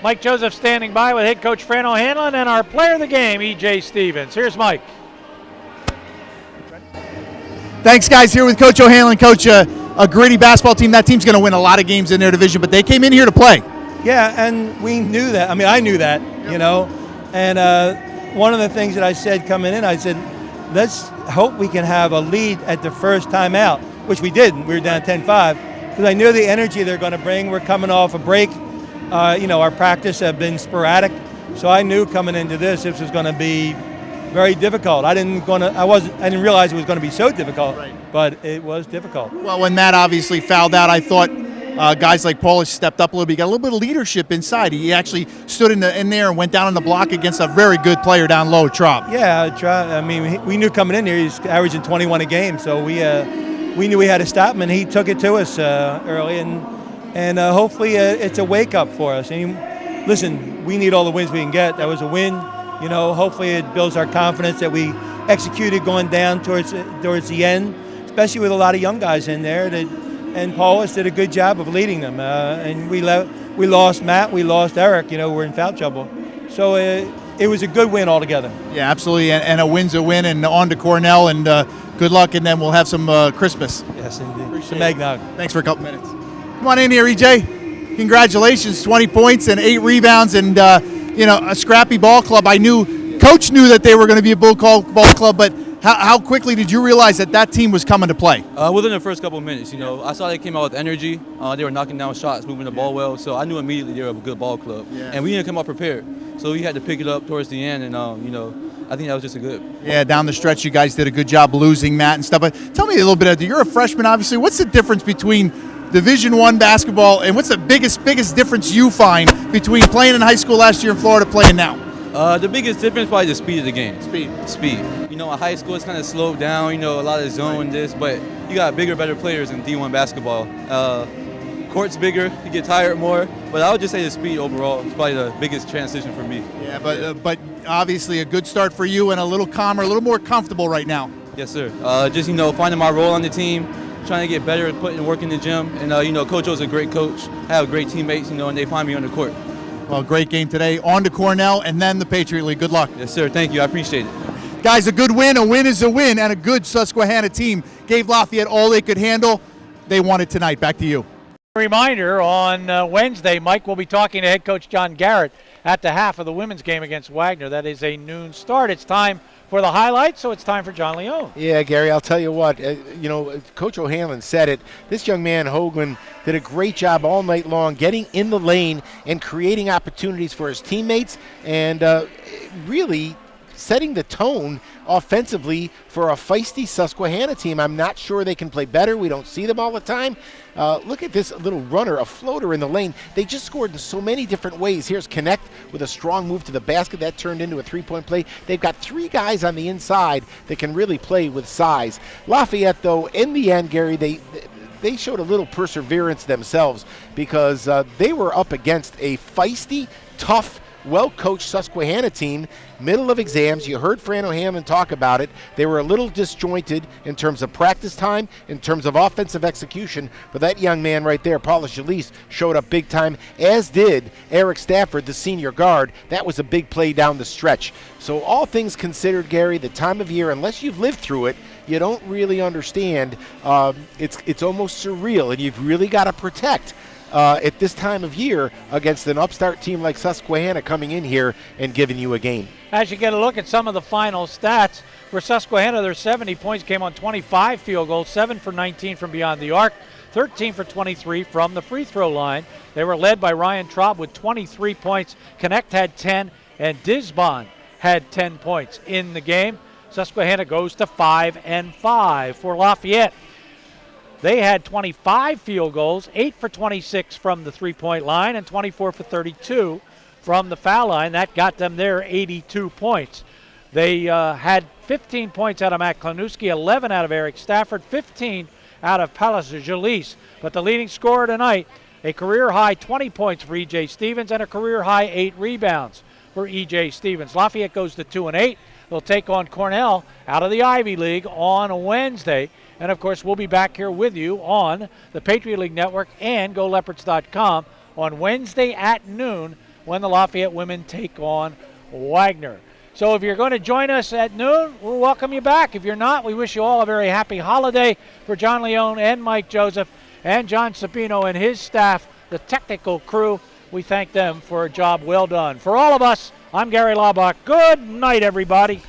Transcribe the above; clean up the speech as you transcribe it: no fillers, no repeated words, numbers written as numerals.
Mike Joseph standing by with head coach Fran O'Hanlon and our player of the game, E.J. Stevens. Here's Mike. Thanks, guys. Here with Coach O'Hanlon. Coach, a gritty basketball team. That team's going to win a lot of games in their division, but they came in here to play. Yeah, and we knew that. I mean, I knew that, you know. And one of the things that I said coming in, I said, let's hope we can have a lead at the first time out, which we didn't. We were down 10-5 because I knew the energy they're going to bring. We're coming off a break. Our practice have been sporadic, so I knew coming into this was going to be very difficult. I didn't realize it was going to be so difficult, right. But it was difficult. Well, when Matt obviously fouled out, I thought guys like Polish stepped up a little bit. He got a little bit of leadership inside. He actually stood in there and went down on the block against a very good player down low, Traub. Yeah, I mean, we knew coming in here he's averaging 21 a game, so we knew we had to stop him, and he took it to us early, and hopefully it's a wake-up for us. And listen, we need all the wins we can get. That was a win. You know, hopefully it builds our confidence that we executed going down towards the end, especially with a lot of young guys in there. And Paulus did a good job of leading them. And we lost Matt, we lost Eric. You know, we're in foul trouble. So it was a good win altogether. Yeah, absolutely. And a win's a win. And on to Cornell. And good luck. And then we'll have some Christmas. Yes, indeed. Some eggnog. Thanks for a couple minutes. Come on in here, EJ. Congratulations, 20 points and 8 rebounds and, a scrappy ball club. Coach knew that they were going to be a ball club, but how quickly did you realize that team was coming to play? Within the first couple of minutes, I saw they came out with energy. They were knocking down shots, moving the ball well, so I knew immediately they were a good ball club. Yeah. And we didn't come out prepared, so we had to pick it up towards the end, and, I think that was just a good. Yeah, down the stretch, you guys did a good job losing Matt and stuff, but tell me a little bit, you're a freshman, obviously. What's the difference between Division I basketball, and what's the biggest difference you find between playing in high school last year in Florida playing now? The biggest difference probably the speed of the game. Speed. In high school it's kind of slowed down. A lot of zone this, but you got bigger, better players in D1 basketball. Court's bigger, you get tired more, but I would just say the speed overall is probably the biggest transition for me. Yeah, but obviously a good start for you and a little calmer, a little more comfortable right now. Yes, sir. Just finding my role on the team. Trying to get better at putting work in the gym. And, Coach O's a great coach. I have great teammates, and they find me on the court. Well, great game today. On to Cornell and then the Patriot League. Good luck. Yes, sir. Thank you. I appreciate it. Guys, a good win. A win is a win. And a good Susquehanna team gave Lafayette all they could handle. They won it tonight. Back to you. Reminder, on Wednesday, Mike will be talking to head coach John Garrett at the half of the women's game against Wagner. That is a noon start. It's time for the highlights, so it's time for John Leone. Yeah, Gary, I'll tell you what, Coach O'Hanlon said it. This young man, Hoagland, did a great job all night long getting in the lane and creating opportunities for his teammates and really setting the tone offensively for a feisty Susquehanna team. I'm not sure they can play better. We don't see them all the time. Look at this little runner, a floater in the lane. They just scored in so many different ways. Here's Connect with a strong move to the basket. That turned into a three-point play. They've got 3 guys on the inside that can really play with size. Lafayette, though, in the end, Gary, they showed a little perseverance themselves because they were up against a feisty, tough, well-coached Susquehanna team, middle of exams. You heard Fran O'Hanlon talk about it. They were a little disjointed in terms of practice time, in terms of offensive execution, but that young man right there, Paula Jalise, showed up big time, as did Eric Stafford, the senior guard. That was a big play down the stretch. So all things considered, Gary, the time of year, unless you've lived through it, you don't really understand. It's almost surreal, and you've really got to protect at this time of year against an upstart team like Susquehanna coming in here and giving you a game. As you get a look at some of the final stats, for Susquehanna, their 70 points came on 25 field goals, 7 for 19 from beyond the arc, 13 for 23 from the free throw line. They were led by Ryan Traub with 23 points. Connect had 10, and Disbon had 10 points in the game. Susquehanna goes to 5-5. For Lafayette, they had 25 field goals, 8 for 26 from the three-point line, and 24 for 32 from the foul line. That got them their 82 points. They had 15 points out of Matt Klanuski, 11 out of Eric Stafford, 15 out of Palas Jalise. But the leading scorer tonight, a career-high 20 points for E.J. Stevens and a career-high 8 rebounds for E.J. Stevens. Lafayette goes to 2-8. They'll take on Cornell out of the Ivy League on Wednesday. And, of course, we'll be back here with you on the Patriot League Network and GoLeopards.com on Wednesday at noon when the Lafayette women take on Wagner. So if you're going to join us at noon, we'll welcome you back. If you're not, we wish you all a very happy holiday. For John Leone and Mike Joseph and John Sapino and his staff, the technical crew, we thank them for a job well done. For all of us, I'm Gary Laubach. Good night, everybody.